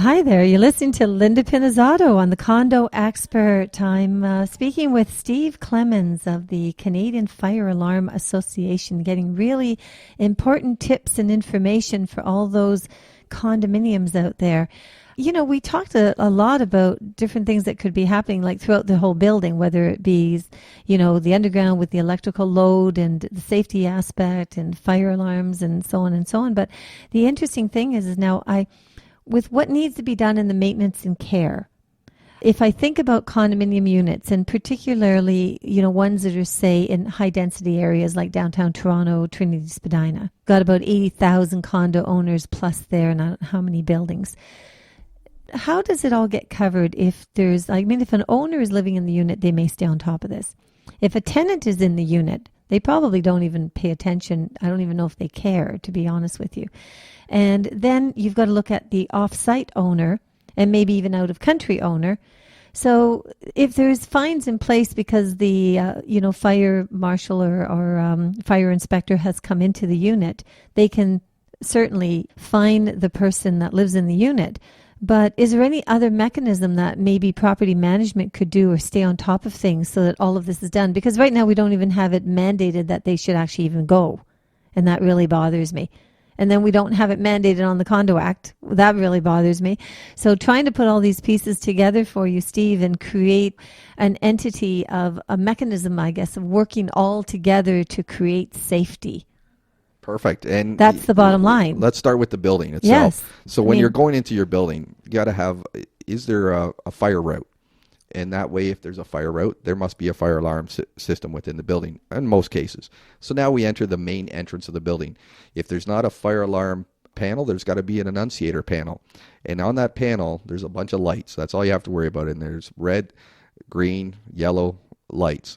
Hi there. You're listening to Linda Pinizzotto on the Condo Expert. I'm speaking with Steve Clemens of the Canadian Fire Alarm Association, getting really important tips and information for all those condominiums out there. You know, we talked a lot about different things that could be happening, like throughout the whole building, whether it be, you know, the underground with the electrical load and the safety aspect and fire alarms and so on and so on. But the interesting thing is now with what needs to be done in the maintenance and care. If I think about condominium units, and particularly, you know, ones that are, say, in high density areas like downtown Toronto, Trinity Spadina, got about 80,000 condo owners plus there, and I don't know how many buildings. How does it all get covered if if an owner is living in the unit, they may stay on top of this. If a tenant is in the unit, they probably don't even pay attention. I don't even know if they care, to be honest with you. And then you've got to look at the off-site owner and maybe even out-of-country owner. So if there's fines in place because the fire marshal or fire inspector has come into the unit, they can certainly fine the person that lives in the unit. But is there any other mechanism that maybe property management could do or stay on top of things so that all of this is done? Because right now we don't even have it mandated that they should actually even go. And that really bothers me. And then we don't have it mandated on the Condo Act. That really bothers me. So trying to put all these pieces together for you, Steve, and create an entity of a mechanism, I guess, of working all together to create safety. Perfect. And that's the bottom line. Let's start with the building itself. Yes. So when you're going into your building, you got to have, is there a fire route? And that way, if there's a fire route, there must be a fire alarm system within the building in most cases. So now we enter the main entrance of the building. If there's not a fire alarm panel, there's got to be an annunciator panel. And on that panel, there's a bunch of lights. That's all you have to worry about. And there's red, green, yellow lights.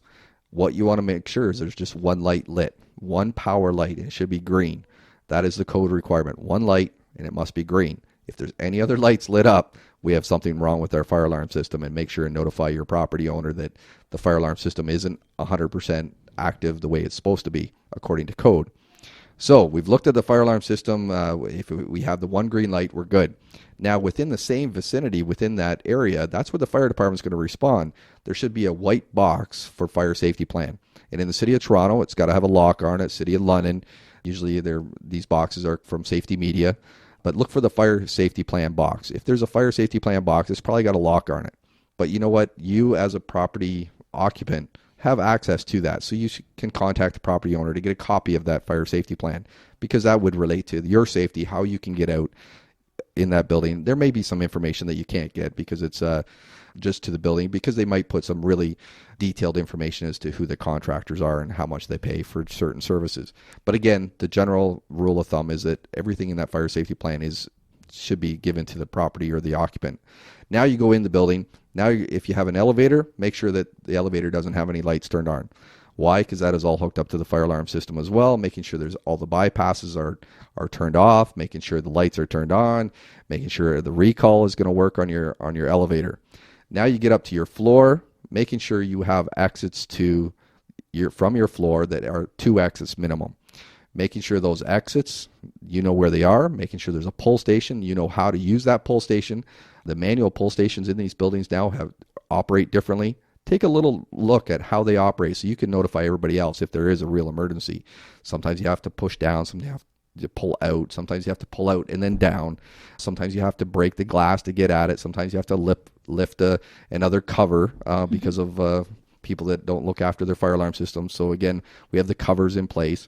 What you want to make sure is there's just one light lit, one power light, and it should be green. That is the code requirement. One light, and it must be green. If there's any other lights lit up, we have something wrong with our fire alarm system, and make sure and notify your property owner that the fire alarm system isn't 100% active the way it's supposed to be according to code. So we've looked at the fire alarm system. If we have the one green light, we're good. Now within the same vicinity, within that area, that's where the fire department's going to respond. There should be a white box for fire safety plan. And in the city of Toronto, it's got to have a lock on it. City of London, usually these boxes are from Safety Media. But look for the fire safety plan box. If there's a fire safety plan box, it's probably got a lock on it. But you know what? You as a property occupant have access to that. So you can contact the property owner to get a copy of that fire safety plan, because that would relate to your safety, how you can get out in that building. There may be some information that you can't get because it's just to the building, because they might put some really detailed information as to who the contractors are and how much they pay for certain services. But again, the general rule of thumb is that everything in that fire safety plan should be given to the property or the occupant. Now you go in the building. Now if you have an elevator, make sure that the elevator doesn't have any lights turned on. Why? Because that is all hooked up to the fire alarm system as well, making sure there's all the bypasses are turned off, making sure the lights are turned on, making sure the recall is going to work on your elevator. Now you get up to your floor, making sure you have exits from your floor that are 2 exits minimum. Making sure those exits, you know where they are, making sure there's a pull station, you know how to use that pull station. The manual pull stations in these buildings now operate differently. Take a little look at how they operate so you can notify everybody else if there is a real emergency. Sometimes you have to push down, sometimes you have to pull out, sometimes you have to pull out and then down. Sometimes you have to break the glass to get at it. Sometimes you have to lift another cover because of people that don't look after their fire alarm system. So again, we have the covers in place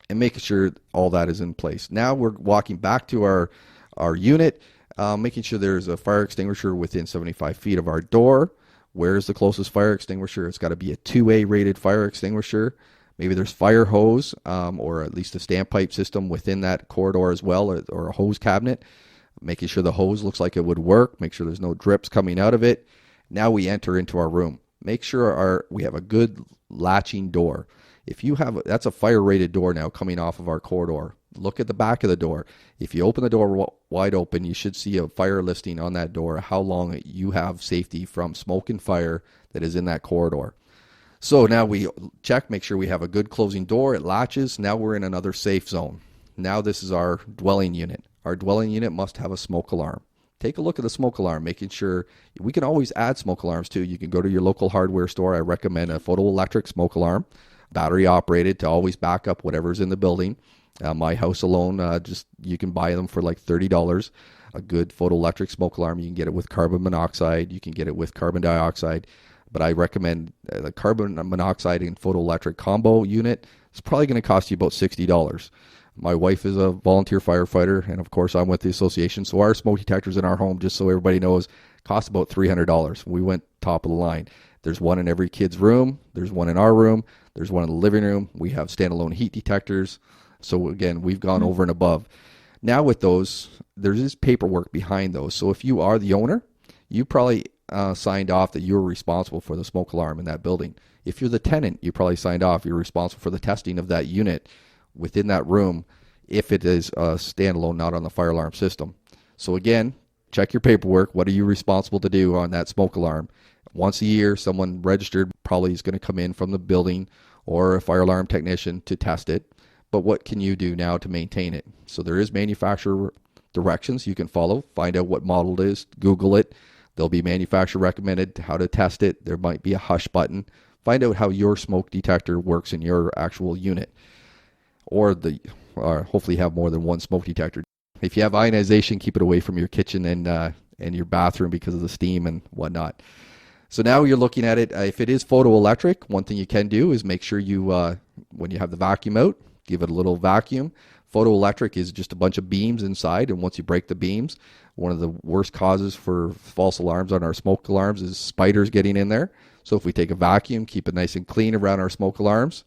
and making sure all that is in place. Now we're walking back to our unit, making sure there's a fire extinguisher within 75 feet of our door. Where's the closest fire extinguisher? It's got to be a 2A rated fire extinguisher. Maybe there's fire hose or at least a standpipe system within that corridor as well, or a hose cabinet. Making sure the hose looks like it would work. Make sure there's no drips coming out of it. Now we enter into our room. Make sure we have a good latching door. If you have, that's a fire rated door now coming off of our corridor. Look at the back of the door. If you open the door wide open, you should see a fire listing on that door, how long you have safety from smoke and fire that is in that corridor. So now we check, make sure we have a good closing door. It latches. Now we're in another safe zone. Now this is our dwelling unit. Our dwelling unit must have a smoke alarm. take a look at the smoke alarm, making sure we can always add smoke alarms too. You can go to your local hardware store. I recommend a photoelectric smoke alarm, battery operated, to always back up whatever's in the building. My house alone, just you can buy them for like $30. A good photoelectric smoke alarm. You can get it with carbon monoxide. You can get it with carbon dioxide. But I recommend the carbon monoxide and photoelectric combo unit. It's probably going to cost you about $60. My wife is a volunteer firefighter, and of course I'm with the association. So our smoke detectors in our home, just so everybody knows, cost about $300. We went top of the line. There's one in every kid's room. There's one in our room. There's one in the living room. We have standalone heat detectors. So again, we've gone over and above. Now with those, there's this paperwork behind those. So if you are the owner, you probably signed off that you're responsible for the smoke alarm in that building. If you're the tenant, you probably signed off you're responsible for the testing of that unit within that room if it is standalone, not on the fire alarm system. So again, check your paperwork. What are you responsible to do on that smoke alarm? Once a year, someone registered probably is going to come in from the building or a fire alarm technician to test it. But what can you do now to maintain it? So there is manufacturer directions you can follow. Find out what model it is. Google it. There'll be manufacturer recommended how to test it. There might be a hush button. Find out how your smoke detector works in your actual unit. Or hopefully have more than one smoke detector. If you have ionization, keep it away from your kitchen and your bathroom because of the steam and whatnot. So now you're looking at it. If it is photoelectric, one thing you can do is make sure you, when you have the vacuum out, give it a little vacuum. Photoelectric is just a bunch of beams inside, and once you break the beams, one of the worst causes for false alarms on our smoke alarms is spiders getting in there. So if we take a vacuum, keep it nice and clean around our smoke alarms.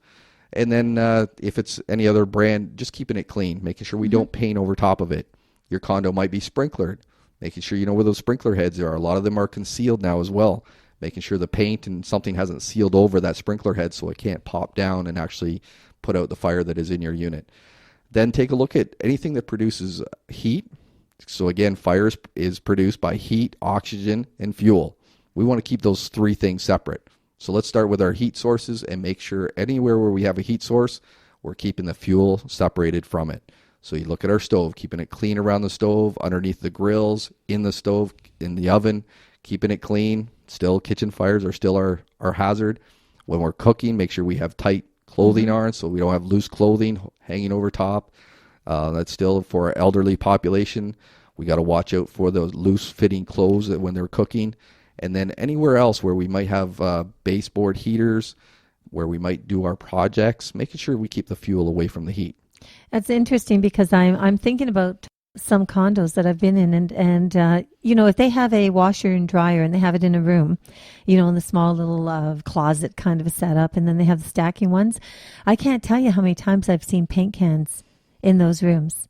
And then if it's any other brand, just keeping it clean, making sure we don't paint over top of it. Your condo might be sprinklered, making sure you know where those sprinkler heads are. A lot of them are concealed now as well, making sure the paint and something hasn't sealed over that sprinkler head so it can't pop down and actually put out the fire that is in your unit. Then take a look at anything that produces heat. So again, fire is produced by heat, oxygen, and fuel. We want to keep those three things separate. So let's start with our heat sources and make sure anywhere where we have a heat source, we're keeping the fuel separated from it. So you look at our stove, keeping it clean around the stove, underneath the grills, in the stove, in the oven, keeping it clean. Still, kitchen fires are still our hazard. When we're cooking, make sure we have tight clothing on so we don't have loose clothing hanging over top. That's still for our elderly population. We got to watch out for those loose fitting clothes when they're cooking. And then anywhere else where we might have baseboard heaters, where we might do our projects, making sure we keep the fuel away from the heat. That's interesting because I'm thinking about some condos that I've been in, and you know, if they have a washer and dryer and they have it in a room, you know, in the small little closet kind of a setup, and then they have the stacking ones, I can't tell you how many times I've seen paint cans in those rooms.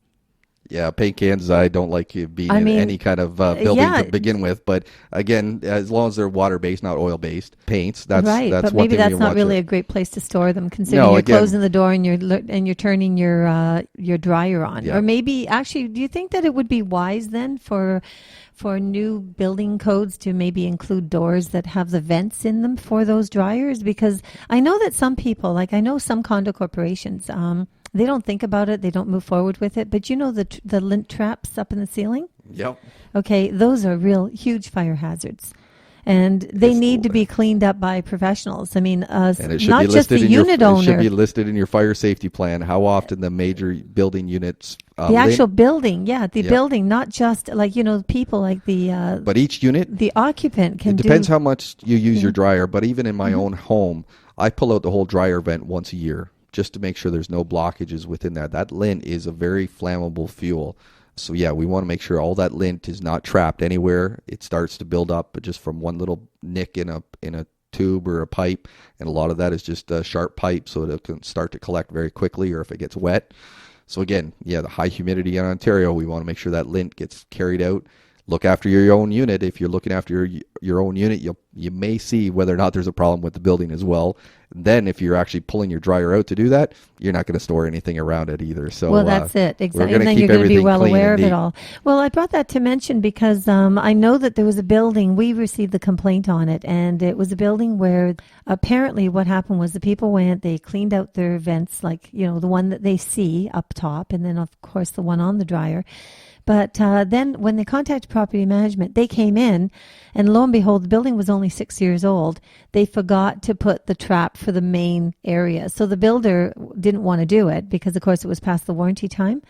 Yeah, paint cans, I don't like being in any kind of building to begin with. But again, as long as they're water-based, not oil-based paints, that's right. That's but one maybe thing that's not really a great place to store them, considering you're closing the door and you're turning your dryer on. Yeah. Or maybe, actually, do you think that it would be wise then for new building codes to maybe include doors that have the vents in them for those dryers? Because I know that some people, like I know some condo corporations, they don't think about it. They don't move forward with it. But you know the lint traps up in the ceiling? Yep. Okay, those are real huge fire hazards. And they need to be cleaned up by professionals. I mean, not just the unit owner. It should be listed in your fire safety plan how often the major building units... the actual building, building, not just like, you know, people like the... but each unit... The occupant can do... It depends how much you use your dryer. But even in my own home, I pull out the whole dryer vent once a year, just to make sure there's no blockages within that. That lint is a very flammable fuel. So yeah, we want to make sure all that lint is not trapped anywhere. It starts to build up just from one little nick in a tube or a pipe, and a lot of that is just a sharp pipe, so it can start to collect very quickly, or if it gets wet. So again, yeah, the high humidity in Ontario, we want to make sure that lint gets carried out. Look after your own unit. If you're looking after your own unit, you may see whether or not there's a problem with the building as well. Then if you're actually pulling your dryer out to do that, you're not going to store anything around it either. So well, that's it. Exactly. And then you're going to be well aware of it all. Well, I brought that to mention because I know that there was a building, we received the complaint on it, and it was a building where apparently what happened was the people went, they cleaned out their vents, like, you know, the one that they see up top, and then of course the one on the dryer. But then when they contacted property management, they came in, and lo and behold, the building was only 6 years old. They forgot to put the trap for the main area. So the builder didn't want to do it because, of course, it was past the warranty time.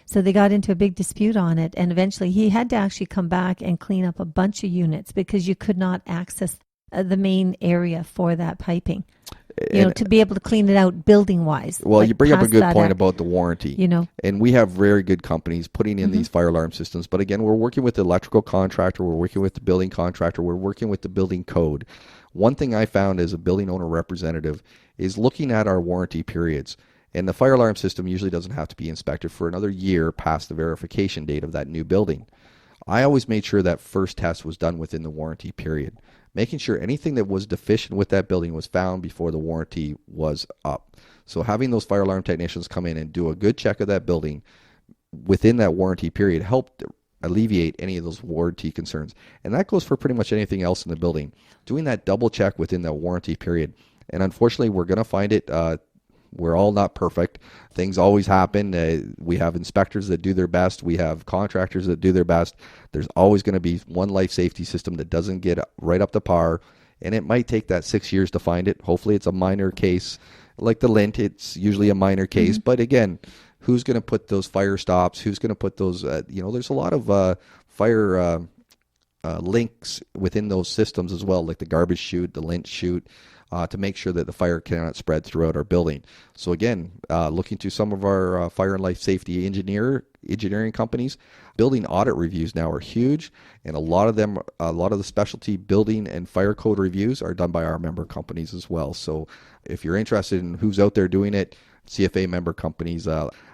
So they got into a big dispute on it. And eventually he had to actually come back and clean up a bunch of units because you could not access the main area for that piping. To be able to clean it out building-wise. Well, like you bring up a past good that point about the warranty. And we have very good companies putting in these fire alarm systems. But again, we're working with the electrical contractor, we're working with the building contractor, we're working with the building code. One thing I found as a building owner representative is looking at our warranty periods. And the fire alarm system usually doesn't have to be inspected for another year past the verification date of that new building. I always made sure that first test was done within the warranty period, making sure anything that was deficient with that building was found before the warranty was up. So having those fire alarm technicians come in and do a good check of that building within that warranty period helped alleviate any of those warranty concerns. And that goes for pretty much anything else in the building. Doing that double check within that warranty period. And unfortunately, we're going to find it we're all not perfect. Things always happen. We have inspectors that do their best. We have contractors that do their best. There's always going to be one life safety system that doesn't get right up to par. And it might take that 6 years to find it. Hopefully it's a minor case. Like the lint, it's usually a minor case. But again, who's going to put those fire stops? Who's going to put those, there's a lot of fire links within those systems as well, like the garbage chute, the lint chute, to make sure that the fire cannot spread throughout our building. So again, looking to some of our fire and life safety engineering companies, building audit reviews now are huge, and a lot of the specialty building and fire code reviews are done by our member companies as well. So if you're interested in who's out there doing it, CFA member companies,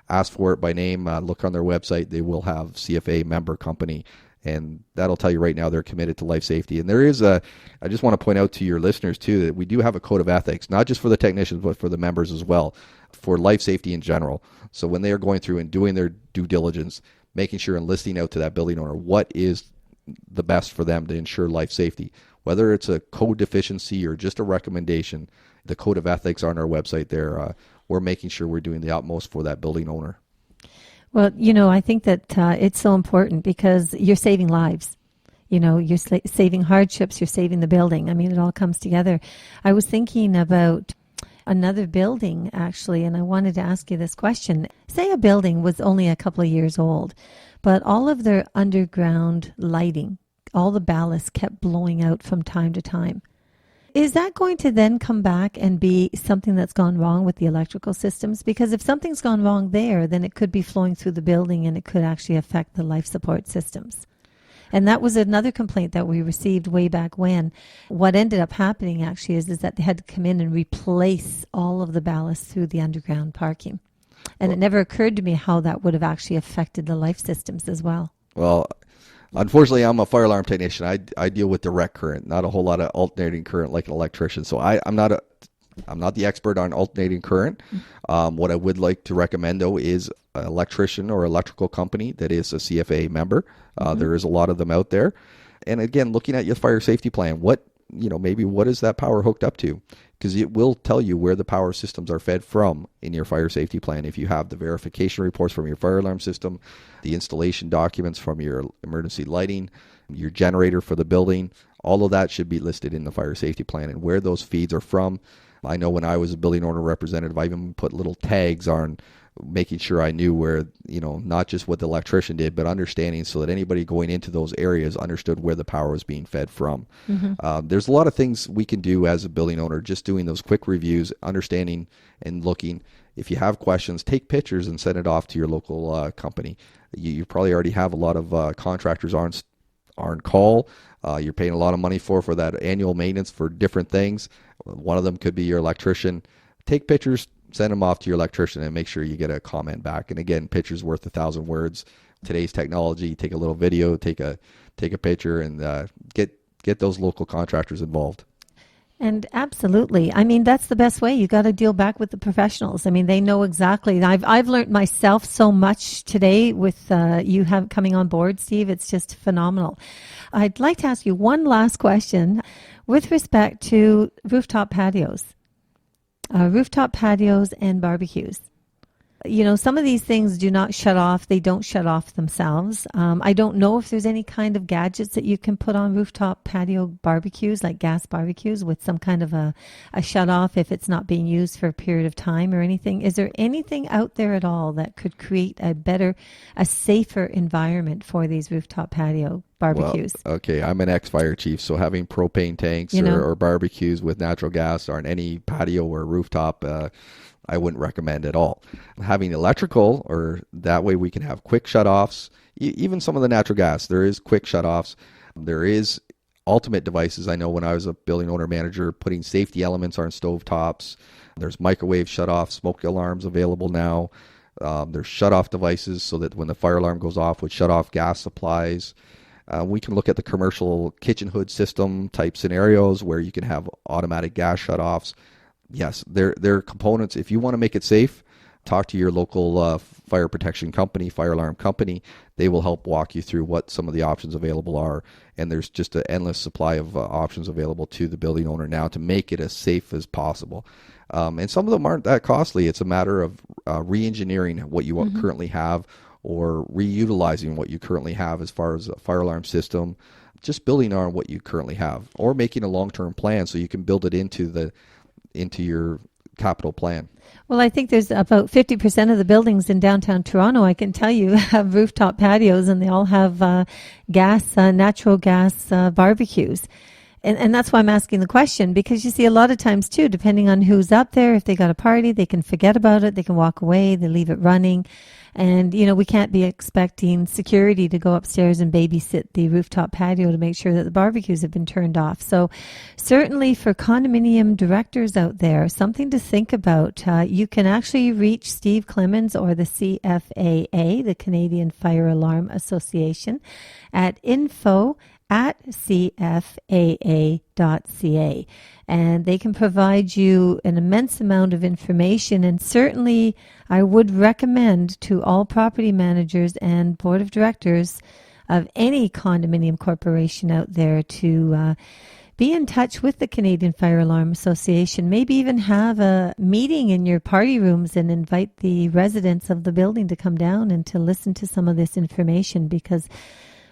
ask for it by name, look on their website, they will have CFA member company. And that'll tell you right now they're committed to life safety. And there is I just want to point out to your listeners too, that we do have a code of ethics, not just for the technicians, but for the members as well, for life safety in general. So when they are going through and doing their due diligence, making sure and listing out to that building owner what is the best for them to ensure life safety, whether it's a code deficiency or just a recommendation, the code of ethics on our website there, we're making sure we're doing the utmost for that building owner. Well, I think that it's so important because you're saving lives. You're saving hardships, you're saving the building. I mean, it all comes together. I was thinking about another building, actually, and I wanted to ask you this question. Say a building was only a couple of years old, but all of their underground lighting, all the ballast kept blowing out from time to time. Is that going to then come back and be something that's gone wrong with the electrical systems? Because if something's gone wrong there, then it could be flowing through the building and it could actually affect the life support systems. And that was another complaint that we received way back when. What ended up happening actually is that they had to come in and replace all of the ballast through the underground parking. And it never occurred to me how that would have actually affected the life systems as well. Well, unfortunately, I'm a fire alarm technician. I deal with direct current, not a whole lot of alternating current like an electrician. So I'm not the expert on alternating current. What I would like to recommend, though, is an electrician or electrical company that is a CFA member. There is a lot of them out there. And again, looking at your fire safety plan, maybe what is that power hooked up to? Because it will tell you where the power systems are fed from in your fire safety plan. If you have the verification reports from your fire alarm system, the installation documents from your emergency lighting, your generator for the building, all of that should be listed in the fire safety plan and where those feeds are from. I know when I was a building owner representative, I even put little tags on making sure I knew where, not just what the electrician did, but understanding so that anybody going into those areas understood where the power was being fed from. There's a lot of things we can do as a building owner, just doing those quick reviews, understanding and looking. If you have questions, take pictures and send it off to your local company. You probably already have a lot of contractors on call. You're paying a lot of money for that annual maintenance for different things. One of them could be your electrician. Take pictures, send them off to your electrician, and make sure you get a comment back. And again, picture's worth 1,000 words. Today's technology, take a little video, take a picture, and get those local contractors involved. And absolutely. I mean, that's the best way. You got to deal back with the professionals. I mean, they know exactly. I've learned myself so much today with you coming on board, Steve. It's just phenomenal. I'd like to ask you one last question with respect to rooftop patios and barbecues. Some of these things do not shut off. They don't shut off themselves. I don't know if there's any kind of gadgets that you can put on rooftop patio barbecues, like gas barbecues, with some kind of a shut off if it's not being used for a period of time or anything. Is there anything out there at all that could create a safer environment for these rooftop patio barbecues? Well, okay, I'm an ex-fire chief, so having propane tanks or barbecues with natural gas on any patio or rooftop, I wouldn't recommend at all. Having electrical, or that way we can have quick shutoffs. Even some of the natural gas, there is quick shutoffs. There is ultimate devices. I know when I was a building owner manager, putting safety elements on stovetops. There's microwave shutoff, smoke alarms available now. There's shutoff devices so that when the fire alarm goes off, would shut off gas supplies. We can look at the commercial kitchen hood system type scenarios where you can have automatic gas shutoffs. Yes, they're components. If you want to make it safe, talk to your local fire protection company, fire alarm company. They will help walk you through what some of the options available are. And there's just an endless supply of options available to the building owner now to make it as safe as possible. And some of them aren't that costly. It's a matter of re-engineering what you currently have, or reutilizing what you currently have as far as a fire alarm system, just building on what you currently have, or making a long-term plan so you can build it into your capital plan. Well, I think there's about 50% of the buildings in downtown Toronto, I can tell you, have rooftop patios, and they all have natural gas barbecues. And that's why I'm asking the question, because you see a lot of times too, depending on who's up there, if they got a party, they can forget about it, they can walk away, they leave it running. And, we can't be expecting security to go upstairs and babysit the rooftop patio to make sure that the barbecues have been turned off. So certainly for condominium directors out there, something to think about. You can actually reach Steve Clemens or the CFAA, the Canadian Fire Alarm Association, at info@cfaa.ca, and they can provide you an immense amount of information. And certainly I would recommend to all property managers and board of directors of any condominium corporation out there to be in touch with the Canadian Fire Alarm Association. Maybe even have a meeting in your party rooms and invite the residents of the building to come down and to listen to some of this information, because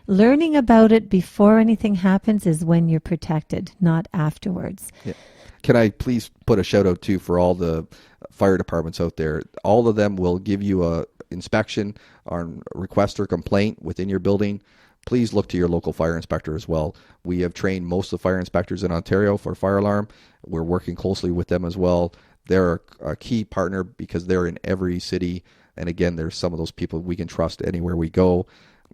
learning about it before anything happens is when you're protected, not afterwards. Yeah. Can I please put a shout out too for all the fire departments out there? All of them will give you a inspection on request or complaint within your building. Please look to your local fire inspector as well. We have trained most of the fire inspectors in Ontario for fire alarm. We're working closely with them as well. They're a key partner because they're in every city. And again, there's some of those people we can trust anywhere we go.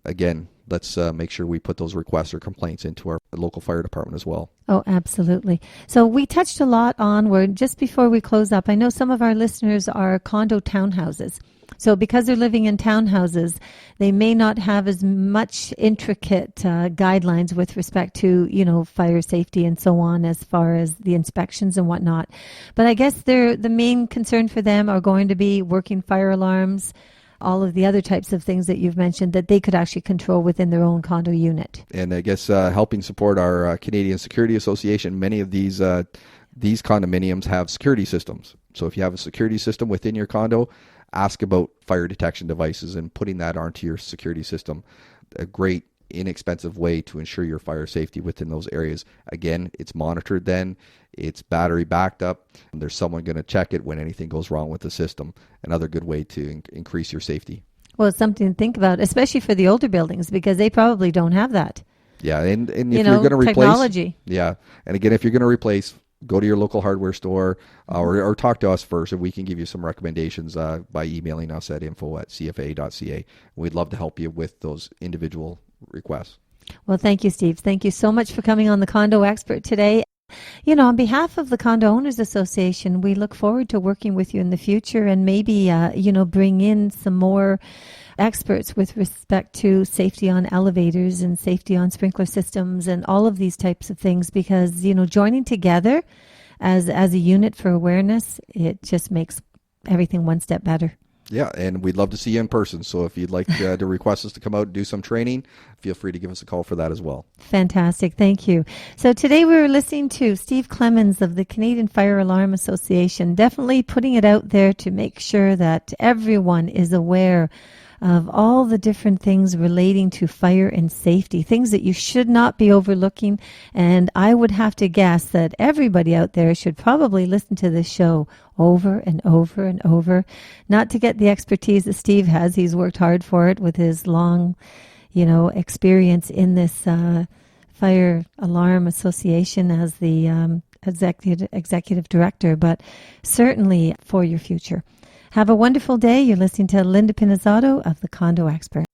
Again, let's make sure we put those requests or complaints into our local fire department as well. Oh, absolutely. So we touched a lot on, just before we close up, I know some of our listeners are condo townhouses. So because they're living in townhouses, they may not have as much intricate guidelines with respect to, fire safety and so on, as far as the inspections and whatnot. But I guess the main concern for them are going to be working fire alarms, all of the other types of things that you've mentioned that they could actually control within their own condo unit. And I guess helping support our Canadian Security Association, many of these condominiums have security systems. So if you have a security system within your condo, ask about fire detection devices and putting that onto your security system. A great inexpensive way to ensure your fire safety within those areas. Again, it's monitored then, it's battery backed up, and there's someone going to check it when anything goes wrong with the system. Another good way to increase your safety. Well, it's something to think about, especially for the older buildings, because they probably don't have that. Yeah, and if you're going to replace... technology. Yeah, and again, if you're going to replace, go to your local hardware store or talk to us first, and we can give you some recommendations by emailing us at info@cfa.ca. We'd love to help you with those individual requests. Well, thank you, Steve. Thank you so much for coming on the Condo Expert today. On behalf of the Condo Owners Association, we look forward to working with you in the future and maybe, bring in some more experts with respect to safety on elevators and safety on sprinkler systems and all of these types of things, because, joining together as a unit for awareness, it just makes everything one step better. Yeah, and we'd love to see you in person. So if you'd like to request us to come out and do some training, feel free to give us a call for that as well. Fantastic. Thank you. So today we were listening to Steve Clemens of the Canadian Fire Alarm Association, definitely putting it out there to make sure that everyone is aware of all the different things relating to fire and safety, things that you should not be overlooking. And I would have to guess that everybody out there should probably listen to this show over and over and over, not to get the expertise that Steve has. He's worked hard for it with his long, experience in this Fire Alarm Association as the executive director, but certainly for your future. Have a wonderful day. You're listening to Linda Pinizzotto of the Condo Expert.